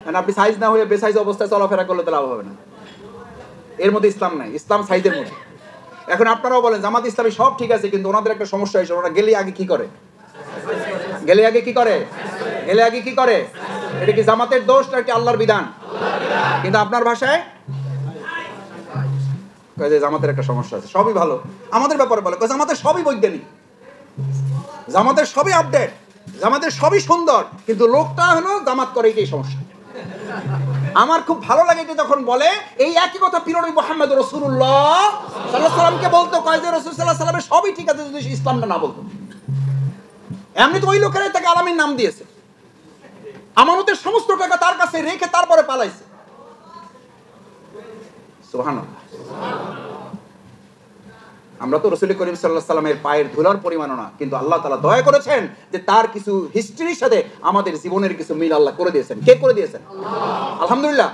কারণ আপনি সাইজ না হয়ে বেসাইজ অবস্থায় চলাফেরা করলে তো লাভ হবে না। এর মধ্যে ইসলাম নাই, ইসলাম সাইজের মধ্যে। এখন আপনারাও বলেন জামাত ইসলামী সব ঠিক আছে, কিন্তু ওনাদের একটা সমস্যা হয়েছে, ওরা গেলে আগে কি করে? গেলে আগে কি করে? গেলে আগে কি করে? এটা কি জামাতের দোষ নাকি আল্লাহর বিধান? কিন্তু আপনার ভাষায় কয় যে জামাতের একটা সমস্যা আছে। সবই ভালো, আমাদের ব্যাপারে বলে কয় জামাতের সবই বৈজ্ঞানিক, জামাতের সবই আপডেট, জামাতের সবই সুন্দর, কিন্তু লোকটা হলো জামাত করে, এটাই সমস্যা। আমার খুব ভালো লাগে যে যখন বলে এই একই কথা পীর নবী মুহাম্মদ রাসূলুল্লাহ সাল্লাল্লাহু আলাইহি ওয়াসাল্লামকে বলতো, কয় যে রাসূল সাল্লাল্লাহু আলাইহি ওয়াসাল্লামের সবই ঠিক আছে যদি ইসলামটা না বলতো। এমনি তো ওই লোকেরাই তাকে আলামীর নাম দিয়েছে, আমানতের সমস্ত টাকা তার কাছে রেখে তারপরে পালাইছে। সুবহানাল্লাহ। আমরা তো রাসূল করিম সাল্লাল্লাহু আলাইহি ওয়াসাল্লামের পায়ের ধুলার পরিমাণও না, কিন্তু আল্লাহ তাআলা দয়া করেছেন যে তার কিছু হিস্ট্রির সাথে আমাদের জীবনের কিছু মিল আল্লাহ করে দিয়েছেন। কে করে দিয়েছেন? আলহামদুলিল্লাহ।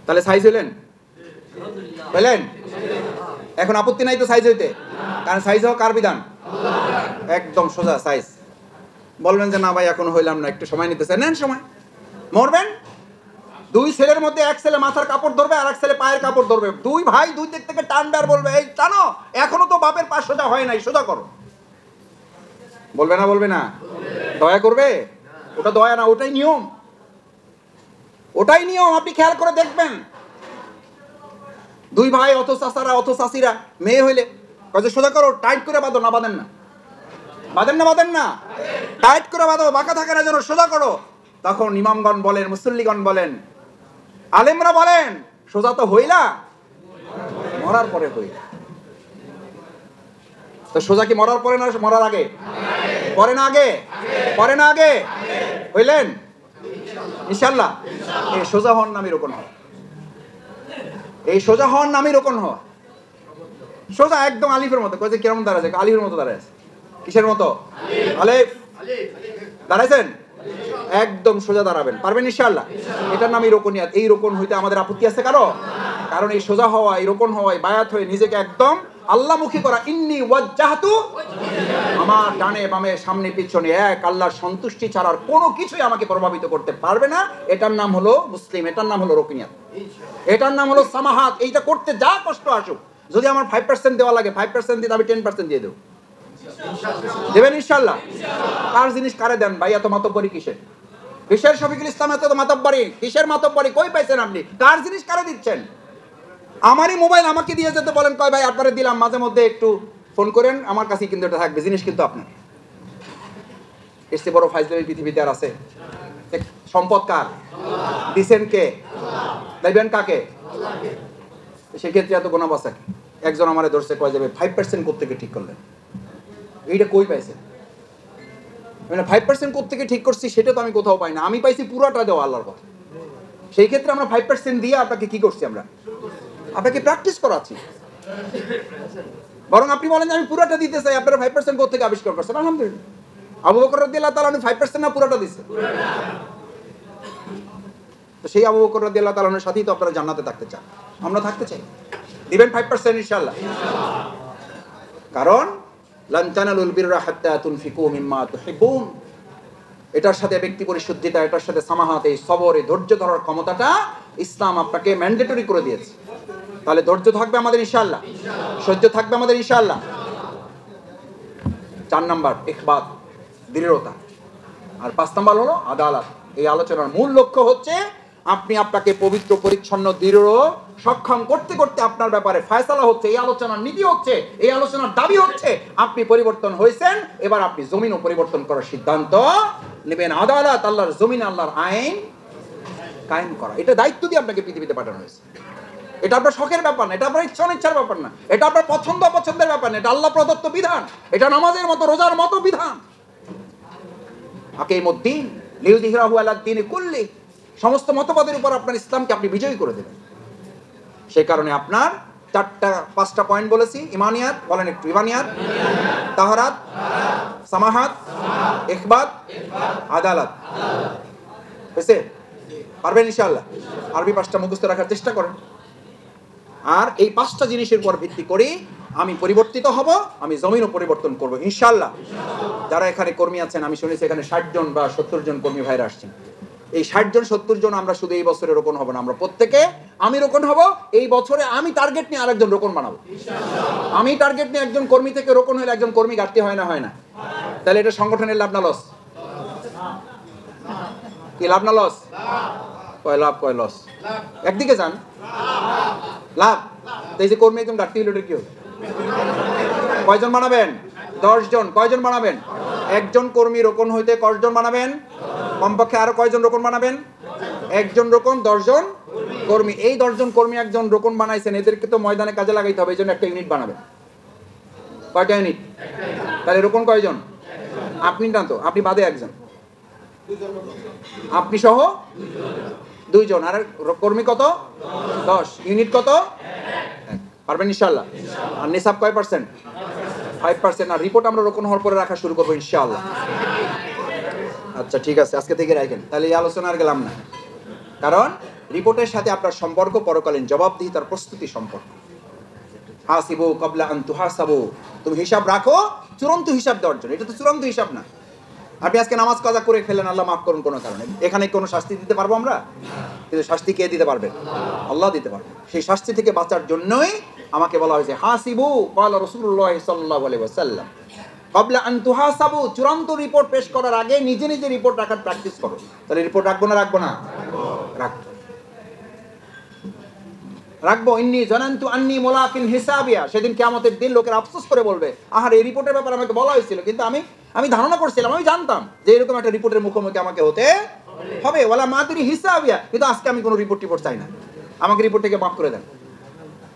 তাহলে সাইজ হলেন? পেলেন? এখন আপত্তি নাই তো সাইজ হইতে? কারণ সাইজ হওয়া কার বিধান? একদম সোজা সাইজ। বলবেন যে না ভাই এখন হইলাম না, একটু সময় নিতেছে, নেন সময়, মরবেন। দুই ছেলের মধ্যে এক ছেলে মাথার কাপড় ধরবে আর এক ছেলে পায়ের কাপড় ধরবে, দুই ভাই দুই দিক থেকে টানবে আর বলবে এই টানো, এখনো তো বাপের পা সোজা হয় নাই, সোজা করো। বলবে না? বলবে না? দয়া করবে? ওটা দয়া না, ওটাই নিয়ম, ওটাই নিয়ম। আপনি খেয়াল করে দেখবেন, দুই ভাই অত চাচারা অত চাচিরা মেয়ে হইলে কাজে সোজা করো, টাইট করে বাঁধো, না বাঁধেন না? বাঁধেন না? বাঁধেন না? টাইট করে বাঁধো, বাঁকা থাকে না যেন, সোজা করো। তখন ইমামগণ বলেন, মুসল্লিগণ বলেন, আলেমরা বলেন সোজা তো হইলা মরার পরে হইলা। তো সোজা কি মরার পরে না মরার আগে? পরে না আগে? পরে না আগে? হইলেন ইনশাআল্লাহ। এই সোজা হওয়ার নামই রোকন হওয়া, এই সোজা হওয়ার নামই রোকন হওয়া। সোজা একদম আলিফের মতো। কয়েছে কিরকম দাঁড়াচ্ছে? আলিফের মতো দাঁড়ায় আছে। কিসের মতো? আলিফ। দাঁড়াইছেন? একদম সোজা দাঁড়াবেন, পারবেন ইনশাআল্লাহ। এটার নামই রোকনিয়াত। এই রোকন হইতে আমাদের আপত্তি আছে কারো? কারণ এই সোজা হওয়া, এই রোকন হওয়ায় বায়াত হয়ে নিজেকে একদম আল্লাহমুখী করা। ইন্নী ওয়াজ্জাহতু, আমার ডানে বামে সামনে পিছনে এক আল্লাহর সন্তুষ্টি ছাড়ার কোনো কিছুই আমাকে প্রভাবিত করতে পারবে না। এটার নাম হলো মুসলিম, এটার নাম হলো রোকনিয়াত, এটার নাম হলো সামাহাত। এইটা করতে যা কষ্ট আসুক, যদি আমার 5% দেওয়া লাগে 5% দিতে আমি 10% দিয়ে দেব। দেবেন ইনশাআল্লাহ? কার জিনিস কারে দেন ভাই? এত মাতব্বরি কিসের? কিসের শফিকুল ইসলাম এত মাতব্বরি? কিসের মাতব্বরি? কই পাইছেন আপনি? কার জিনিস কারে দিচ্ছেন? আমারই মোবাইল আমাকে দিয়ে যেতে বলেন, কয় ভাই আপনারে দিলাম, মাঝে মধ্যে একটু ফোন করেন, আমার কাছে কিন্তু এটা থাকবে, জিনিস কিন্তু আপনার। এর চেয়ে বড় ফাইজলামি পৃথিবীতে আর আছে? সম্পদ কার? দিছেন কে? দেবেন কাকে? সেক্ষেত্রে এত গোনা বাঁচা কি? একজন আমারে ধরছে, কয় যাবে 5% কোত্থেকে ঠিক করলেন? এইটা কই পাইছেন? মানে 5% কোত্থেকে ঠিক করছি সেটা তো আমি কোথাও পাই না, আমি পাইছি পুরাটা দেওয়া আল্লাহর কথা। সেই ক্ষেত্রে আমরা 5% দিয়ে আপনাকে কি করছি? আমরা আপনাকে প্র্যাকটিস করাচ্ছি। বরং আপনি বলেন আমি পুরাটা দিতে চাই, আপনারা 5% কোত্থেকে আবিষ্কার করছেন? আলহামদুলিল্লাহ। আবু বকর রাদিয়াল্লাহু তাআলা 5% না পুরাটা দিছে? তো সেই আবু বকর রাদিয়াল্লাহু তাআলার সাথেই তো আপনারা জান্নাতে থাকতে চান, আমরা থাকতে চাই। দিবেন 5% ইনশাআল্লাহ? কারণ লান তানালুল বিররা হাত্তা তুনফিকু মিম্মা তুহিব্বুন। এটার সাথে ব্যক্তি পরিশুদ্ধিতা, এটার সাথে সামাহাত, এই সবর, এই ধৈর্য ধরার ক্ষমতাটা ইসলাম আপনাকে ম্যান্ডেটরি করে দিয়েছে। তাহলে ধৈর্য থাকবে আমাদের ইনশাআল্লাহ, সহ্য থাকবে আমাদের ইনশাআল্লাহ। 4 নাম্বার ইখবাত, দৃঢ়তা। আর 5 নাম্বার হলো আদালত। এই আলোচনার মূল লক্ষ্য হচ্ছে আপনি আপনাকে পবিত্র, পরিচ্ছন্ন, দৃঢ়, সক্ষম করতে করতে আপনার ব্যাপারে ফয়সালা হচ্ছে, এই আলোচনার নীতি হচ্ছে, এই আলোচনার দাবি হচ্ছে আপনি পরিবর্তন হয়েছেন, এবার আপনি জমিনও পরিবর্তন করার সিদ্ধান্ত নেবেন। আদালত, আল্লাহর জমিন, আল্লাহর আইন কায়েম করা, এটা দায়িত্ব দিয়ে আপনাকে পৃথিবীতে পাঠানো হয়েছে। এটা আপনার শখের ব্যাপার না, এটা আপনার ইচ্ছার ব্যাপার না, এটা আপনার পছন্দ অপছন্দের ব্যাপার না, এটা আল্লাহ প্রদত্ত বিধান, এটা নামাজের মতো, রোজার মতো বিধান। আকিমুদ্দিন লিইয়ুযহিরাহু আলাদ দীনি কুল্লি, সমস্ত মতবাদের উপর আপনার ইসলামকে আপনি বিজয়ী করে দেবেন। সেই কারণে আপনার 5টা পয়েন্ট বলেছি। ইমানিয়াত বলেন একটু। ইমানিয়াত, তাহারাত, সামাহাত, ইখবাত, আদালত। হয়েছে? পারবেন ইনশাআল্লাহ? আরবি 5টা মুখস্থ রাখার চেষ্টা করেন। আর এই 5টা জিনিসের উপর ভিত্তি করি আমি পরিবর্তিত হব, আমি জমিনও পরিবর্তন করব ইনশাআল্লাহ। যারা এখানে কর্মী আছেন, আমি শুনেছি এখানে 60 জন বা 70 জন কর্মী ভাইরা আসছেন। এই 60 জন 70 জন আমরা শুধু এই বছরে রোপণ হব না, আমরা প্রত্যেকে আমি রোপণ হব। এই বছরে আমি টার্গেট নিয়ে আরেকজন রোপণ বানাবো ইনশাআল্লাহ। আমি টার্গেট নিয়ে একজন কর্মী থেকে রোপণ হলে একজন কর্মী ঘাটতি হয় না? তাহলে এটা সংগঠনের লাভ না লস? কি লাভ না লস? কয় লাভ কয় লস? একদিকে যান লাভ। এই যে কর্মী একজন ঘাটতি হলো, এটা কি হবে? কয়জন বানাবেন? 10 জন। কয়জন বানাবেন? একজন কর্মী রোপণ হইতে কয়জন বানাবেন? কমপক্ষে আরো কয়জন রোপণ বানাবেন? একজন রোপণ 10 জন কর্মী। এই 10 জন কর্মী একজন রোপণ বানাইছেন, এদেরকে তো ময়দানে কাজে লাগাইতে হবে, এই জন্য একটা ইউনিট বানাবেন। কয়টা ইউনিট? তাহলে রোপণ কয়জন? আপনি না তো, আপনি বাদে একজন, আপনি সহ 2 জন। আর কর্মী কত? 10। ইউনিট কত? পারবেন ইনশাআল্লাহ। আর নিসাব কয় পার্সেন্ট? 5%। আর রিপোর্ট আমরা রোপণ হওয়ার পরে রাখা শুরু করবো ইনশাআল্লাহ। আচ্ছা ঠিক আছে, আজকে থেকে রাখেন। তাহলে এই আলোচনা আর গেলাম না, কারণ রিপোর্টের সাথে আপনার সম্পর্ক পরকালীন জবাবদিহিতার প্রস্তুতি সম্পর্ক। হাসিবু ক্বাবলা আন তুহাসাবু, তুমি হিসাব রাখো চূড়ান্ত হিসাব দেওয়ার জন্য। এটা তো চূড়ান্ত হিসাব না। আপনি আজকে নামাজ কাজা করে ফেলেন, আল্লাহ মাফ করুন কোনো কারণে, এখানে কোনো শাস্তি দিতে পারবো আমরা? কিন্তু শাস্তি কে দিতে পারবেন? আল্লাহ দিতে পারবেন। সেই শাস্তি থেকে বাঁচার জন্যই আমাকে বলা হয়েছে হাসিবু, ক্বালা রাসূলুল্লাহ সাল্লাল্লাহু আলাইহি ওয়াসাল্লাম, ক্বাবলা আন তুহাসাবু, চূড়ান্ত রিপোর্ট পেশ করার আগে নিজে নিজে রিপোর্ট রাখার প্র্যাকটিস করো। তাহলে রিপোর্ট রাখবো না? রাখবো না? রাখবো। ইন্নী জানান্তু আন্নী মুলাকিন হিসাবিয়া, সেদিন কিয়ামতের দিন লোকের আফসোস করে বলবে, আহার এই রিপোর্টের ব্যাপারে আমাকে বলা হয়েছিল, কিন্তু আমি ধারণা করছিলাম, আমি জানতাম যে এরকম একটা রিপোর্টের মুখোমুখি আমাকে হতে হবে। ওয়ালা মাদরি হিসাবিয়া, কিন্তু আজকে আমি কোনো রিপোর্ট চাই না, আমাকে রিপোর্ট থেকে মাফ করে দেন।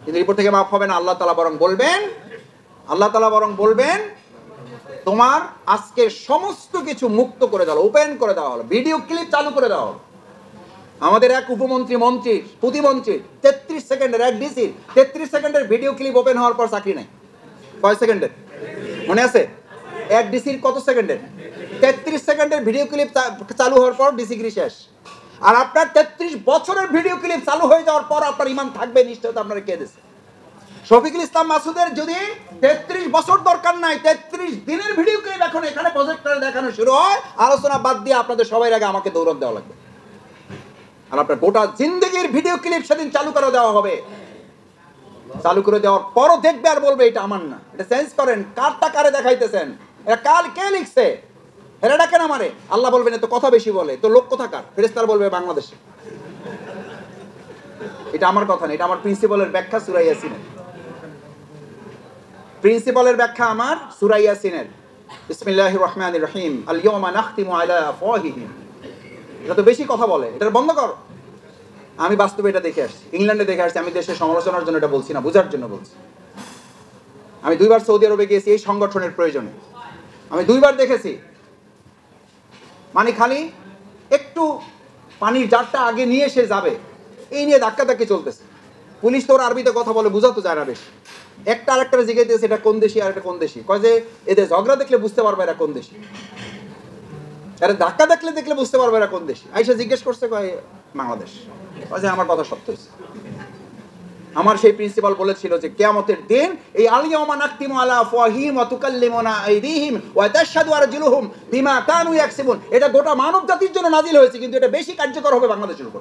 কিন্তু রিপোর্ট থেকে মাফ হবে না। আল্লাহ তাআলা বরং বলবেন তোমার আজকে সমস্ত কিছু মুক্ত করে দেওয়া হলো, ওপেন করে দেওয়া হলো, ভিডিও ক্লিপ চালু করে দেওয়া হলো। আমাদের এক উপমন্ত্রী, প্রতিমন্ত্রী 33 সেকেন্ডের, এক ডিসি 33 সেকেন্ডের ভিডিও ক্লিপ ওপেন হওয়ার পর চাকরি নাই। কয় সেকেন্ডের মনে আছে? এক ডিসির কত সেকেন্ডের? 33 সেকেন্ডের ভিডিও ক্লিপ চালু হওয়ার পর ডিসিগ্রি শেষ। আর আপনার 33 বছরের ভিডিও ক্লিপ চালু হয়ে যাওয়ার পর আপনার ঈমান থাকবে নিশ্চয়তা আপনারা কে দিয়েছে? শফিকুল ইসলাম মাসুদের যদি 33 বছর দরকার নাই, 33 দিনের ভিডিও ক্লিপ এখন এখানে প্রজেক্টরে দেখানো শুরু হয়, আলোচনা বাদ দিয়ে আপনাদের সবাই আগে আমাকে দৌড়ান দেওয়া লাগবে। আর আপনার গোটা জিন্দেগির ভিডিও ক্লিপ সেদিন চালু করে দেওয়া হবে। চালু করে দেওয়ার পরও দেখবে আর বলবে এটা আমার না, এটা চেঞ্জ করেন, কারটা কারে দেখাইতেছেন, এটা কাল কে লিখছে, এটা কেন আমারে? আল্লাহ বলবেন এত কথা বেশি বলে, তো লোক কোথাকার? ফেরেশতারা বলবে বাংলাদেশে। এটা আমার কথা না, এটা আমার প্রিন্সিপালের ব্যাখ্যা সূরা ইয়াসিনের। প্রিন্সিপালের ব্যাখ্যা আমার সূরা ইয়াসিনের। বিসমিল্লাহির রহমানির রহিম, আল ইয়াওমা নাখতিমু আলা আফওয়াহিহিম। এটা তো বেশি কথা বলে, এটা বন্ধ করো। আমি বাস্তবে এটা দেখে আসছি, ইংল্যান্ডে দেখে আসছি। আমি দেশের সমালোচনার জন্য এটা বলছি না, বোঝার জন্য বলছি। আমি 2 বার সৌদি আরবে গিয়েছি এই সংগঠনের প্রয়োজনে। আমি 2 বার দেখেছি, মানে খালি একটু পানির জারটা আগে নিয়ে সে যাবে, এই নিয়ে ধাক্কাধাক্কি চলতেছে। পুলিশ তো ওর আরবিতে কথা বলে, বোঝাতে যায় না বেশি। একটা আরেকটা জিজ্ঞাসা, এটা কোন দেশি আর এটা কোন দেশি, কয় যে এদের ঝগড়া দেখলে বুঝতে পারবে এরা কোন দেশি, আরে ধাক্কা দেখলে বুঝতে পারবে এরা কোন দেশি। আইসা জিজ্ঞেস করছে, কয় বাংলাদেশ। কয় যে আমার কথা সত্য হয়েছে। আমার সেই প্রিন্সিপাল বলেছিল যে কিয়ামতের দিন এই আল ইয়াওমা নাখতিমু আলা আফওয়াহিহিম ওয়া তুকাল্লিমুনা আইদিহিম ওয়া তাশহাদু আরজুলুহুম বিমা কানু ইয়াকসিবুন, এটা গোটা মানব জাতির জন্য নাজিল হয়েছে, কিন্তু এটা বেশি কার্যকর হবে বাংলাদেশের উপর।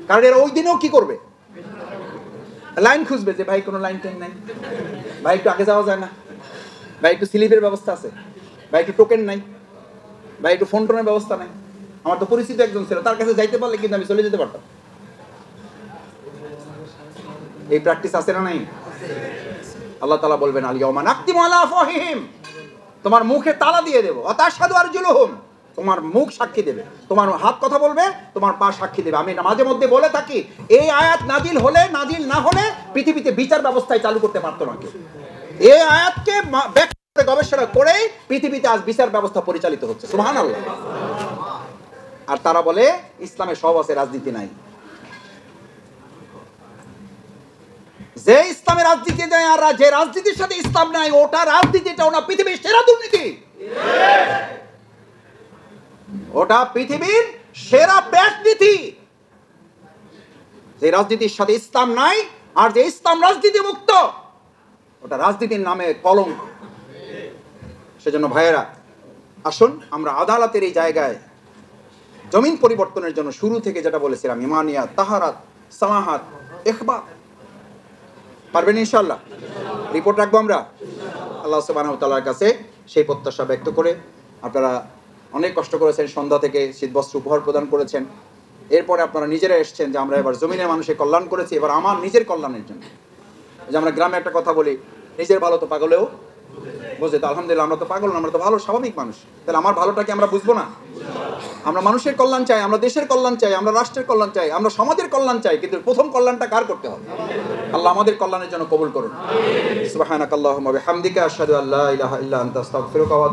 কারণ এরা ওই দিনেও কি করবে? লাইন খুঁজবে, যে ভাই কোনো লাইন টাইন নাই, ভাই একটু আগে যাওয়া যায় না, ভাই একটু স্লিপের ব্যবস্থা আছে, ভাই একটু টোকেন নাই, ভাই একটু ফোন টোনের ব্যবস্থা নাই। আমার তো পরিচিত একজন ছিল, তার কাছে যাইতে পারলে কিন্তু আমি চলে যেতে পারতাম। এই প্র্যাকটিস আছে না নাই? আল্লাহ তাআলা বলবেন আল ইয়াওমা নাখতিমু আলা আফওয়াহিহিম, তোমার মুখে তালা দিয়ে দেব, ওয়া তাশহাদু আরজুলুহুম, তোমার মুখ সাক্ষী দেবে, তোমার হাত কথা বলবে, তোমার পা সাক্ষী দেবে। আমি মাঝে মধ্যে বলে থাকি, এই আয়াত নাজিল হলে নাজিল না হলে পৃথিবীতে বিচার ব্যবস্থায় চালু করতে পারতো না কেউ। এই আয়াতকে গবেষণা করে পৃথিবীতে আজ বিচার ব্যবস্থা পরিচালিত হচ্ছে, সুবহানাল্লাহ। আর তারা বলে ইসলামে সব আছে, রাজনীতি নাই। যে ইসলামের রাজনীতি দেয় আর যে রাজনীতির সাথে ইসলাম নাই, ওটা রাজনীতিটা ওটা পৃথিবীর সেরা দুর্নীতি, ওটা পৃথিবীর সেরা ব্যাট নীতি। যে রাজনীতির সাথে ইসলাম নাই, আর যে ইসলাম রাজনীতি মুক্ত, ওটা রাজনীতির নামে কলঙ্ক। সেজন্য ভাইয়েরা, আসুন আমরা আদালতের এই জায়গায় জমিন পরিবর্তনের জন্য শুরু থেকে যেটা বলেছিলাম, ইমানিয়াত, তাহারাত, সামাহাত, ইখবার, পারবেন ইনশাআল্লাহ? রিপোর্ট রাখবো আমরা আল্লাহ সুবহানাহু ওয়া তাআলার কাছে সেই প্রত্যাশা ব্যক্ত করে। আপনারা অনেক কষ্ট করেছেন, সন্ধ্যা থেকে শীতবস্ত্র উপহার প্রদান করেছেন, এরপরে আপনারা নিজেরা এসছেন যে আমরা এবার জমিনের মানুষের কল্যাণ করেছি, এবার আমার নিজের কল্যাণের জন্য। যে আমরা গ্রামে একটা কথা বলি, নিজের ভালো তো পাগলেও বুঝে। তো আলহামদুলিল্লাহ আমরা তো পাগল না, আমরা তো ভালো স্বাভাবিক মানুষ। তাহলে আমার ভালোটাকে আমরা বুঝবো না? আমরা মানুষের কল্যাণ চাই, আমরা দেশের কল্যাণ চাই, আমরা রাষ্ট্রের কল্যাণ চাই, আমরা সমাজের কল্যাণ চাই, কিন্তু প্রথম কল্যাণটা কার করতে হবে? আল্লাহ আমাদের কল্যাণের জন্য কবুল করুন। সুবহানাকাল্লাহুম্মা ওয়া বিহামদিকা আশহাদু আল্লা ইলাহা ইল্লা আনতা আস্তাগফিরুকা ওয়া